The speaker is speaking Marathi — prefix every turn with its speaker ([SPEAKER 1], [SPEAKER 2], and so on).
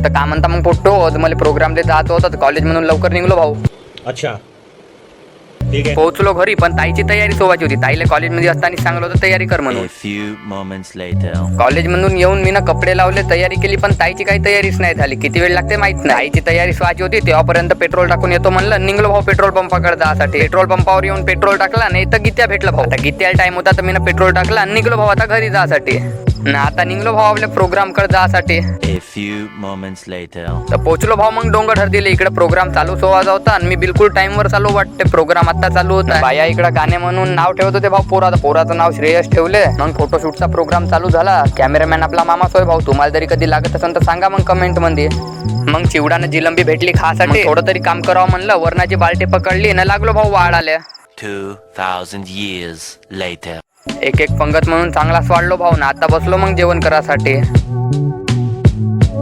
[SPEAKER 1] तर का म्हणता मग पोट्टो, मला प्रोग्रामला जायचं होतं कॉलेज म्हणून लवकर निघलो भाऊ.
[SPEAKER 2] अच्छा ठीक आहे.
[SPEAKER 1] पोहोचलो घरी, पण ताईची तयारी सोवायची होती. ताईला कॉलेजमध्ये असताना सांगलं होतं तयारी कर म्हणून.
[SPEAKER 3] A few moments later.
[SPEAKER 1] College मधून येऊन मी ना कपडे लावले, तयारी केली, पण ताईची काही तयारीच नाही झाली. किती वेळ लागते माहित नाही. ताईची तयारी व्हायची होती, तेव्हापर्यंत पेट्रोल टाकून येतो म्हणलं. निघलो भाऊ पेट्रोल पंपाकडे जायसाठी. पेट्रोल पंपावर येऊन पेट्रोल टाकला, नाही तर गीत्या भेटला भाऊ. आता गीत्याला टाइम होता तर मी ना पेट्रोल टाकला आणि निघलो भाऊ आता घरी जायसाठी. ना आता निघलो भाऊ आपल्या प्रोग्राम कडे जायसाठी.
[SPEAKER 3] A few moments later.
[SPEAKER 1] तर पोहोचलो भाऊ मग डोंगर ठरदिले. इकडे प्रोग्राम चालू सोवायचा होता आणि मी बिलकुल टाइम वर चालू वाटते. प्रोग्राम आता चालू होता. बाया इकडे गाणे म्हणून नाव ठेवत होते भाऊ. पोराचं नाव श्रेयस ठेवले. मग फोटोशूटचा प्रोग्राम चालू झाला. कॅमेरामॅन आपला मामा सोय भाऊ. तुम्हाला जरी कधी लागत असेल तर सांगा मग कमेंट मध्ये. मग चिवडानं जिलंबी भेटली खासाठी. थोडं तरी काम करावं म्हणलं. वरणाची बाल्टी पकडली ना लागलो भाऊ वाढ आल्या.
[SPEAKER 3] 2000 years later.
[SPEAKER 1] एक पंगत म्हणून चांगला स्वाडलो भाऊ ना. आता बसलो मग जेवण करासाठी.